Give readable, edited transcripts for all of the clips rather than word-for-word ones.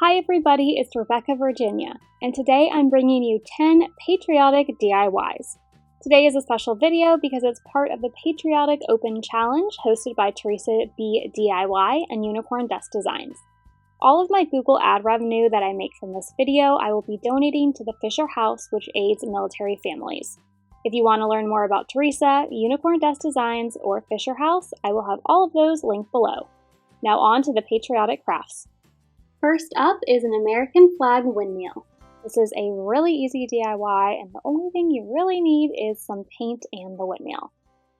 Hi everybody, it's Rebecca Virginia, and today I'm bringing you 10 patriotic DIYs. Today is a special video because it's part of the Patriotic Open Challenge hosted by Theresa DIY and Unicorn Dust Designs. All of my Google ad revenue that I make from this video I will be donating to the Fisher House, which aids military families. If you want to learn more about Theresa, Unicorn Dust Designs, or Fisher House, I will have all of those linked below. Now on to the patriotic crafts. First up is an American flag windmill. This is a really easy DIY, and the only thing you really need is some paint and the windmill.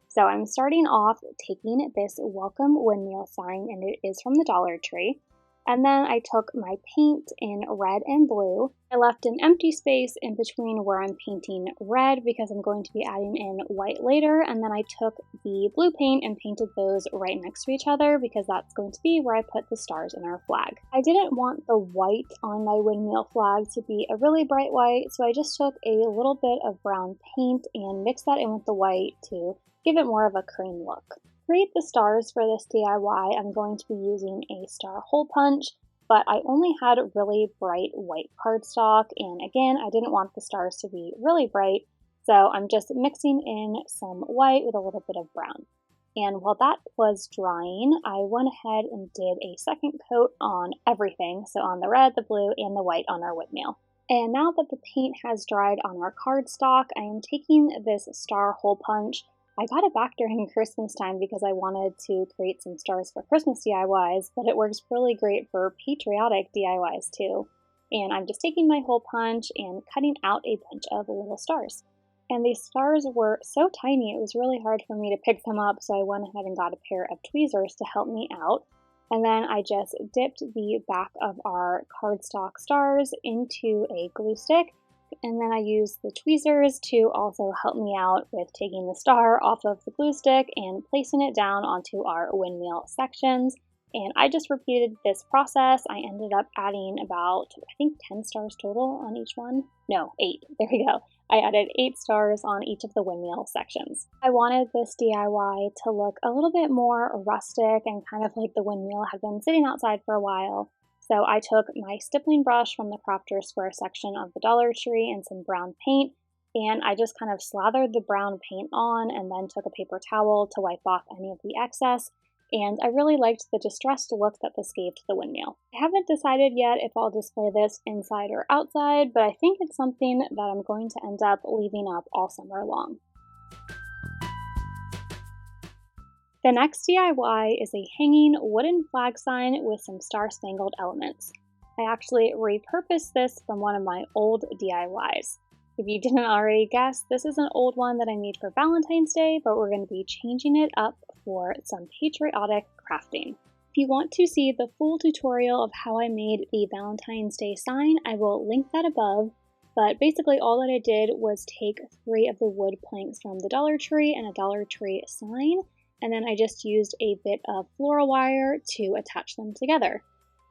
So I'm starting off taking this welcome windmill sign, and it is from the Dollar Tree. And then I took my paint in red and blue. I left an empty space in between where I'm painting red because I'm going to be adding in white later, and then I took the blue paint and painted those right next to each other because that's going to be where I put the stars in our flag. I didn't want the white on my windmill flag to be a really bright white, so I just took a little bit of brown paint and mixed that in with the white to give it more of a cream look. To create the stars for this DIY, I'm going to be using a star hole punch, but I only had really bright white cardstock, and again, I didn't want the stars to be really bright, so I'm just mixing in some white with a little bit of brown. And while that was drying, I went ahead and did a second coat on everything, so on the red, the blue, and the white on our windmill. And now that the paint has dried on our cardstock, I am taking this star hole punch. I got it back during Christmas time because I wanted to create some stars for Christmas DIYs, but it works really great for patriotic DIYs too. And I'm just taking my hole punch and cutting out a bunch of little stars. And these stars were so tiny, it was really hard for me to pick them up, so I went ahead and got a pair of tweezers to help me out. And then I just dipped the back of our cardstock stars into a glue stick, and then I used the tweezers to also help me out with taking the star off of the glue stick and placing it down onto our windmill sections. And I just repeated this process. I ended up adding about, I think 10 stars total on each one. No, 8. There we go. I added 8 stars on each of the windmill sections. I wanted this DIY to look a little bit more rustic and kind of like the windmill had been sitting outside for a while. So I took my stippling brush from the Crafter's Square section of the Dollar Tree and some brown paint, and I just kind of slathered the brown paint on and then took a paper towel to wipe off any of the excess, and I really liked the distressed look that this gave to the windmill. I haven't decided yet if I'll display this inside or outside, but I think it's something that I'm going to end up leaving up all summer long. The next DIY is a hanging wooden flag sign with some star-spangled elements. I actually repurposed this from one of my old DIYs. If you didn't already guess, this is an old one that I made for Valentine's Day, but we're going to be changing it up for some patriotic crafting. If you want to see the full tutorial of how I made the Valentine's Day sign, I will link that above. But basically all that I did was take 3 of the wood planks from the Dollar Tree and a Dollar Tree sign, and then I just used a bit of floral wire to attach them together.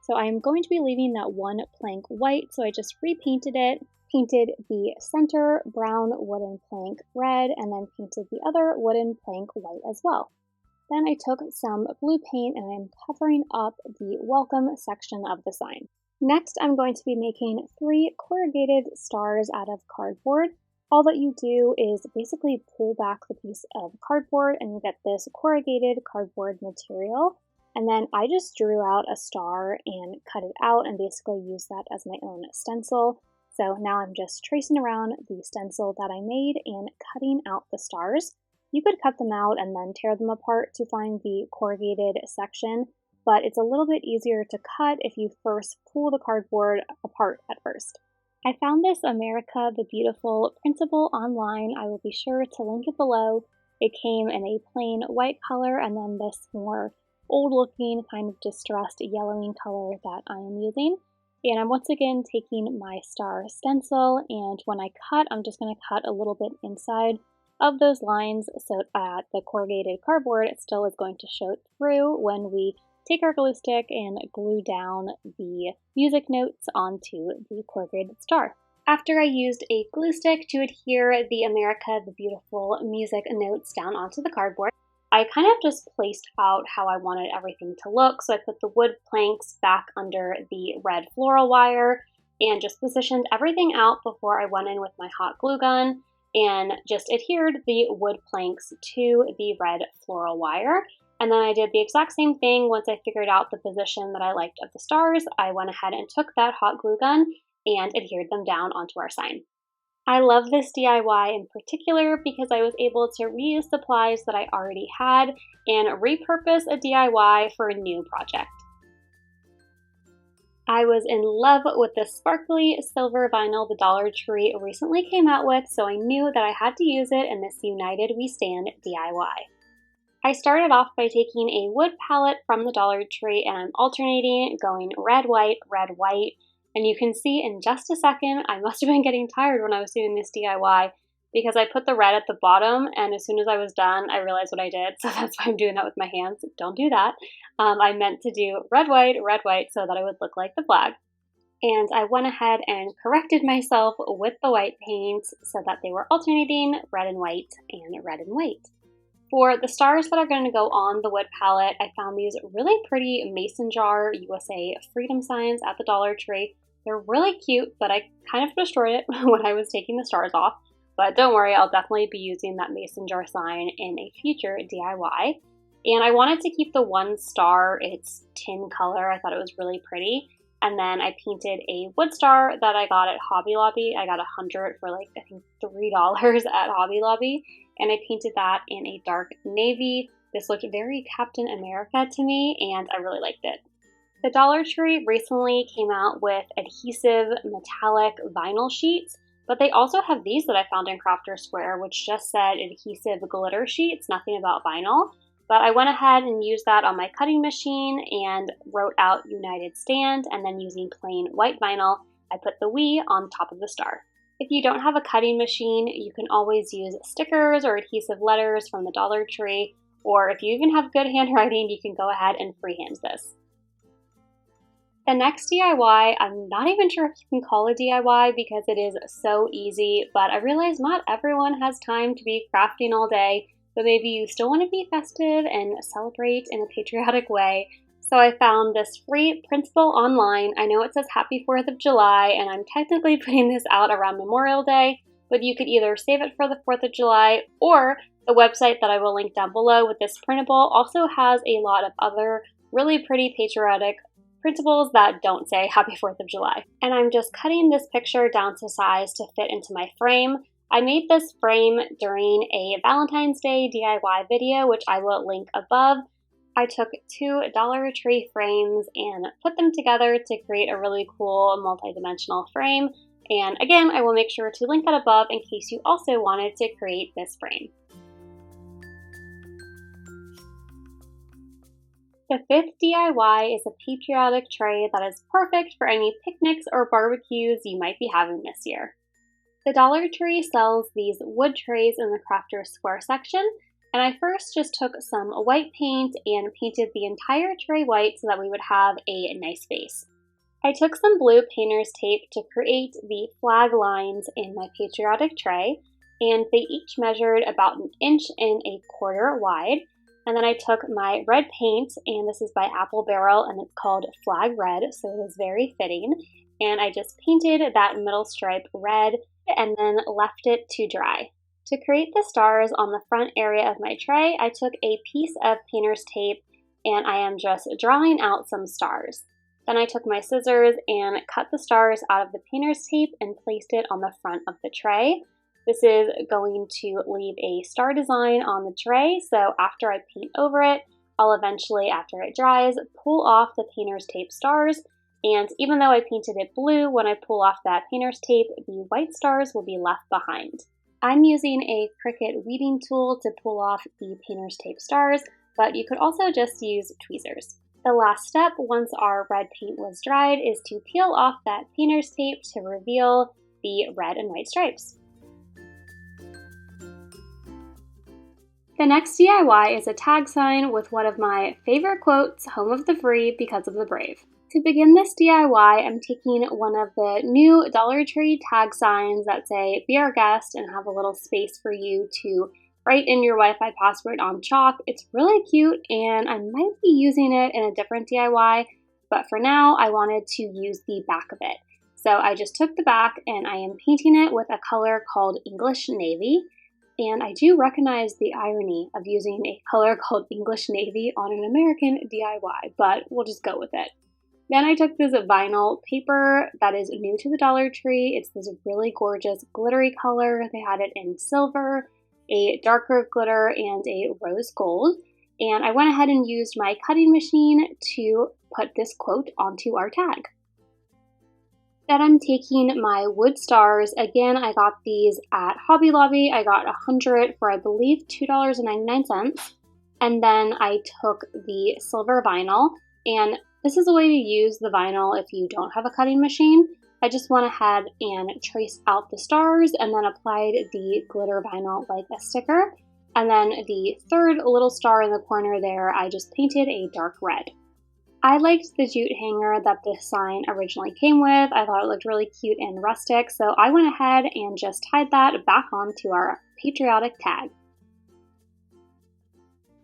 So I'm going to be leaving that one plank white, so I just repainted it, painted the center brown wooden plank red, and then painted the other wooden plank white as well. Then I took some blue paint and I'm covering up the welcome section of the sign. Next, I'm going to be making 3 corrugated stars out of cardboard. All that you do is basically pull back the piece of cardboard and you get this corrugated cardboard material. And then I just drew out a star and cut it out and basically used that as my own stencil. So now I'm just tracing around the stencil that I made and cutting out the stars. You could cut them out and then tear them apart to find the corrugated section, but it's a little bit easier to cut if you first pull the cardboard apart at first. I found this America the Beautiful printable online. I will be sure to link it below. It came in a plain white color and then this more old looking kind of distressed yellowing color that I am using. And I'm once again taking my star stencil, and when I cut, I'm just going to cut a little bit inside of those lines so that the corrugated cardboard still is going to show through when we take our glue stick and glue down the music notes onto the corrugated star. After I used a glue stick to adhere the America the Beautiful music notes down onto the cardboard, I kind of just placed out how I wanted everything to look. So I put the wood planks back under the red floral wire and just positioned everything out before I went in with my hot glue gun and just adhered the wood planks to the red floral wire. And then I did the exact same thing once I figured out the position that I liked of the stars. I went ahead and took that hot glue gun and adhered them down onto our sign. I love this DIY in particular because I was able to reuse supplies that I already had and repurpose a DIY for a new project. I was in love with the sparkly silver vinyl the Dollar Tree recently came out with, so I knew that I had to use it in this United We Stand DIY. I started off by taking a wood palette from the Dollar Tree and I'm alternating, going red, white, and you can see in just a second, I must have been getting tired when I was doing this DIY because I put the red at the bottom and as soon as I was done, I realized what I did, so that's why I'm doing that with my hands. Don't do that. I meant to do red, white, so that it would look like the flag. And I went ahead and corrected myself with the white paint so that they were alternating red and white and red and white. For the stars that are going to go on the wood palette, I found these really pretty mason jar USA freedom signs at the Dollar Tree. They're really cute, but I kind of destroyed it when I was taking the stars off. But don't worry, I'll definitely be using that mason jar sign in a future DIY. And I wanted to keep the one star its tin color. I thought it was really pretty. And then I painted a wood star that I got at Hobby Lobby. I got 100 for like, I think $3 at Hobby Lobby. And I painted that in a dark navy. This looked very Captain America to me, and I really liked it. The Dollar Tree recently came out with adhesive metallic vinyl sheets, but they also have these that I found in Crafter Square, which just said adhesive glitter sheets, nothing about vinyl. But I went ahead and used that on my cutting machine and wrote out United Stand, and then using plain white vinyl, I put the "We" on top of the star. If you don't have a cutting machine, you can always use stickers or adhesive letters from the Dollar Tree, or if you even have good handwriting, you can go ahead and freehand this. The next DIY, I'm not even sure if you can call a DIY because it is so easy, but I realize not everyone has time to be crafting all day, but maybe you still want to be festive and celebrate in a patriotic way. So I found this free printable online. I know it says Happy 4th of July, and I'm technically putting this out around Memorial Day, but you could either save it for the 4th of July, or the website that I will link down below with this printable also has a lot of other really pretty patriotic printables that don't say Happy 4th of July. And I'm just cutting this picture down to size to fit into my frame. I made this frame during a Valentine's Day DIY video, which I will link above. I took 2 Dollar Tree frames and put them together to create a really cool multi-dimensional frame. And again, I will make sure to link that above in case you also wanted to create this frame. The 5th DIY is a patriotic tray that is perfect for any picnics or barbecues you might be having this year. The Dollar Tree sells these wood trays in the Crafter Square section, and I first just took some white paint and painted the entire tray white so that we would have a nice base. I took some blue painter's tape to create the flag lines in my patriotic tray, and they each measured about 1.25 inches wide. And then I took my red paint, and this is by Apple Barrel, and it's called Flag Red, so it is very fitting. And I just painted that middle stripe red and then left it to dry. To create the stars on the front area of my tray, I took a piece of painter's tape and I am just drawing out some stars. Then I took my scissors and cut the stars out of the painter's tape and placed it on the front of the tray. This is going to leave a star design on the tray, so after I paint over it, I'll eventually, after it dries, pull off the painter's tape stars. And even though I painted it blue, when I pull off that painter's tape, the white stars will be left behind. I'm using a Cricut weeding tool to pull off the painter's tape stars, but you could also just use tweezers. The last step, once our red paint was dried, is to peel off that painter's tape to reveal the red and white stripes. The next DIY is a tag sign with one of my favorite quotes, "Home of the free because of the brave." To begin this DIY, I'm taking one of the new Dollar Tree tag signs that say, "Be our guest," and have a little space for you to Write in your Wi-Fi password on chalk. It's really cute, and I might be using it in a different DIY, but for now I wanted to use the back of it. So I just took the back and I am painting it with a color called English Navy. And I do recognize the irony of using a color called English Navy on an American DIY, but we'll just go with it. Then I took this vinyl paper that is new to the Dollar Tree. It's this really gorgeous glittery color. They had it in silver, a darker glitter, and a rose gold. And I went ahead and used my cutting machine to put this quote onto our tag. Then I'm taking my wood stars. Again, I got these at Hobby Lobby. I got 100 for, I believe, $2.99. And then I took the silver vinyl, and this is a way to use the vinyl if you don't have a cutting machine. I just went ahead and traced out the stars and then applied the glitter vinyl like a sticker. And then the third little star in the corner there, I just painted a dark red. I liked the jute hanger that this sign originally came with. I thought it looked really cute and rustic, so I went ahead and just tied that back onto our patriotic tag.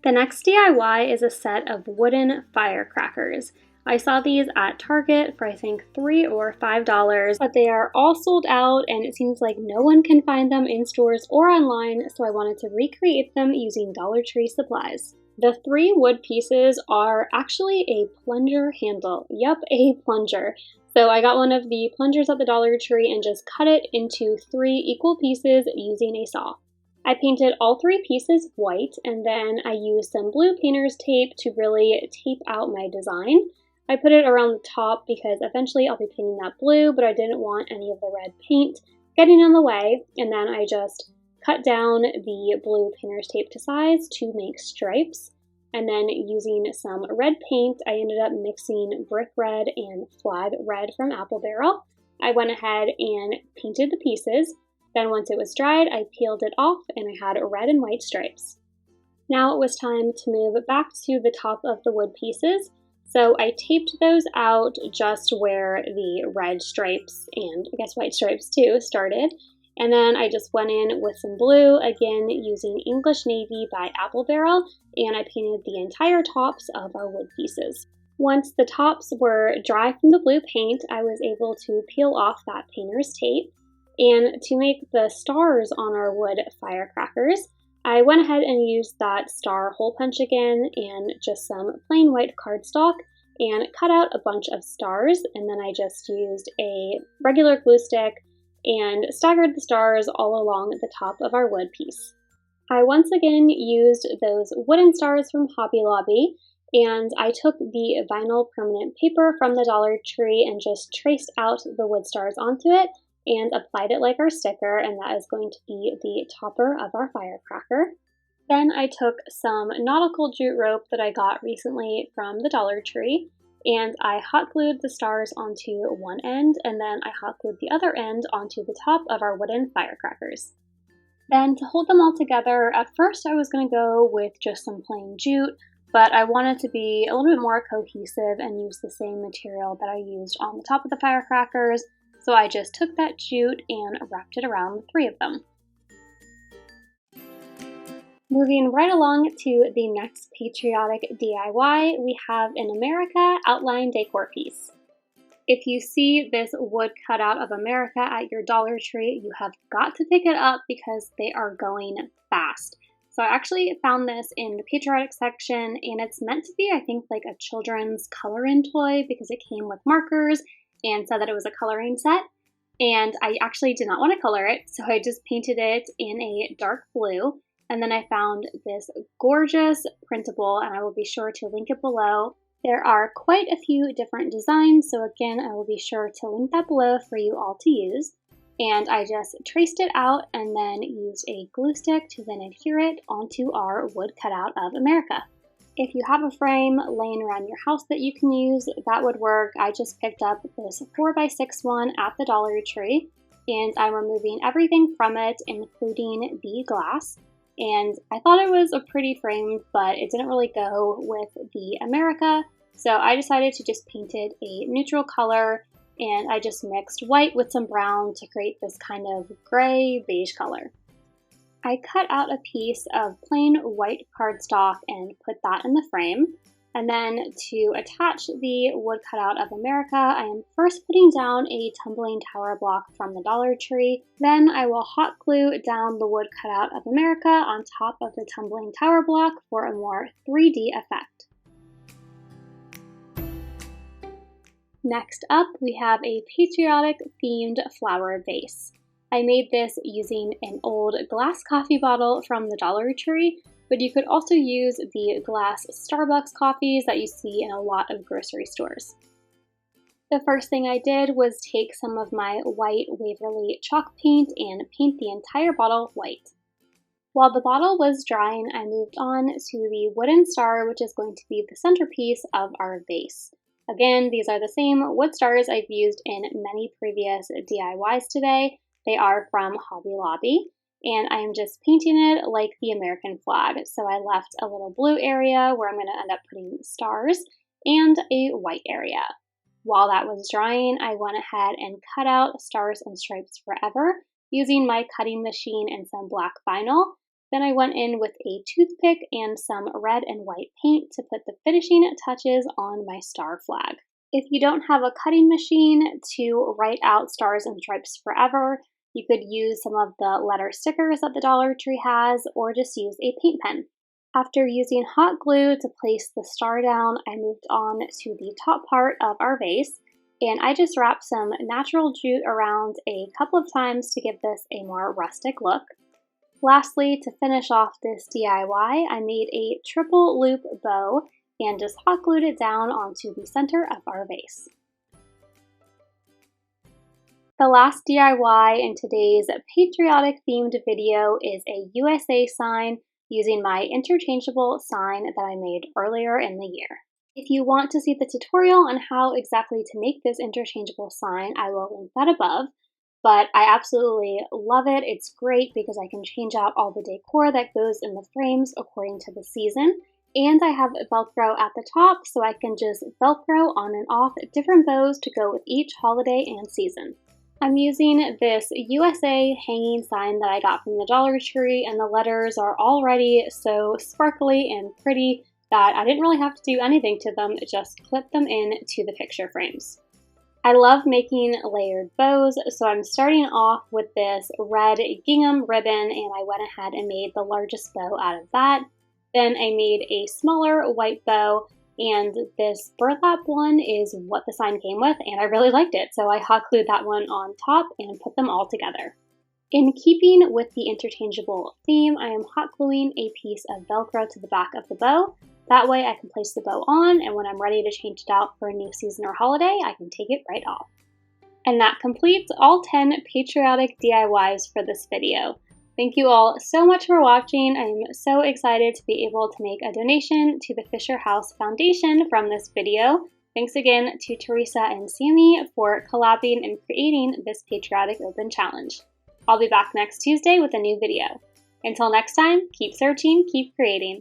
The next DIY is a set of wooden firecrackers. I saw these at Target for I think $3 or $5, but they are all sold out and it seems like no one can find them in stores or online, so I wanted to recreate them using Dollar Tree supplies. The 3 wood pieces are actually a plunger handle. Yup, a plunger. So I got one of the plungers at the Dollar Tree and just cut it into 3 equal pieces using a saw. I painted all 3 pieces white, and then I used some blue painter's tape to really tape out my design. I put it around the top because eventually I'll be painting that blue, but I didn't want any of the red paint getting in the way, and then I just cut down the blue painter's tape to size to make stripes, and then using some red paint, I ended up mixing brick red and flag red from Apple Barrel. I went ahead and painted the pieces. Then once it was dried, I peeled it off and I had red and white stripes. Now it was time to move back to the top of the wood pieces. So I taped those out just where the red stripes and I guess white stripes too started. And then I just went in with some blue, again using English Navy by Apple Barrel, and I painted the entire tops of our wood pieces. Once the tops were dry from the blue paint, I was able to peel off that painter's tape. And to make the stars on our wood firecrackers, I went ahead and used that star hole punch again and just some plain white cardstock and cut out a bunch of stars, and then I just used a regular glue stick and staggered the stars all along the top of our wood piece. I once again used those wooden stars from Hobby Lobby, and I took the vinyl permanent paper from the Dollar Tree and just traced out the wood stars onto it and applied it like our sticker, and that is going to be the topper of our firecracker. Then I took some nautical jute rope that I got recently from the Dollar Tree, and I hot glued the stars onto one end, and then I hot glued the other end onto the top of our wooden firecrackers. Then to hold them all together, at first I was going to go with just some plain jute, but I wanted to be a little bit more cohesive and use the same material that I used on the top of the firecrackers, so I just took that jute and wrapped it around the 3 of them. Moving right along to the next patriotic DIY, we have an America outline decor piece. If you see this wood cutout of America at your Dollar Tree, you have got to pick it up because they are going fast. So I actually found this in the patriotic section, and it's meant to be, I think, like a children's color-in toy because it came with markers and said that it was a coloring set. And I actually did not want to color it, so I just painted it in a dark blue. And then I found this gorgeous printable, and I will be sure to link it below. There are quite a few different designs, so again, I will be sure to link that below for you all to use. And I just traced it out and then used a glue stick to then adhere it onto our wood cutout of America. If you have a frame laying around your house that you can use, that would work. I just picked up this 4x6 one at the Dollar Tree, and I'm removing everything from it, including the glass. And I thought it was a pretty frame, but it didn't really go with the America, so I decided to just paint it a neutral color, and I just mixed white with some brown to create this kind of gray beige color. I cut out a piece of plain white cardstock and put that in the frame. And then to attach the wood cutout of America, I am first putting down a tumbling tower block from the Dollar Tree. Then I will hot glue down the wood cutout of America on top of the tumbling tower block for a more 3D effect. Next up, we have a patriotic themed flower vase. I made this using an old glass coffee bottle from the Dollar Tree, but you could also use the glass Starbucks coffees that you see in a lot of grocery stores. The first thing I did was take some of my white Waverly chalk paint and paint the entire bottle white. While the bottle was drying, I moved on to the wooden star, which is going to be the centerpiece of our vase. Again, these are the same wood stars I've used in many previous DIYs today. They are from Hobby Lobby, and I am just painting it like the American flag. So I left a little blue area where I'm going to end up putting stars and a white area. While that was drying, I went ahead and cut out Stars and Stripes Forever using my cutting machine and some black vinyl. Then I went in with a toothpick and some red and white paint to put the finishing touches on my star flag. If you don't have a cutting machine to write out Stars and Stripes Forever, you could use some of the letter stickers that the Dollar Tree has, or just use a paint pen. After using hot glue to place the star down, I moved on to the top part of our vase, and I just wrapped some natural jute around a couple of times to give this a more rustic look. Lastly, to finish off this DIY, I made a triple loop bow and just hot glued it down onto the center of our vase. The last DIY in today's patriotic themed video is a USA sign using my interchangeable sign that I made earlier in the year. If you want to see the tutorial on how exactly to make this interchangeable sign, I will link that above. But I absolutely love it. It's great because I can change out all the decor that goes in the frames according to the season. And I have Velcro at the top, so I can just Velcro on and off different bows to go with each holiday and season. I'm using this USA hanging sign that I got from the Dollar Tree, and the letters are already so sparkly and pretty that I didn't really have to do anything to them, just clip them in to the picture frames. I love making layered bows, so I'm starting off with this red gingham ribbon, and I went ahead and made the largest bow out of that. Then I made a smaller white bow, and this burlap one is what the sign came with, and I really liked it, so I hot glued that one on top and put them all together. In keeping with the interchangeable theme, I am hot gluing a piece of Velcro to the back of the bow. That way I can place the bow on, and when I'm ready to change it out for a new season or holiday, I can take it right off. And that completes all 10 patriotic DIYs for this video. Thank you all so much for watching. I am so excited to be able to make a donation to the Fisher House Foundation from this video. Thanks again to Theresa and Sammie for collabing and creating this Patriotic Open Challenge. I'll be back next Tuesday with a new video. Until next time, keep searching, keep creating.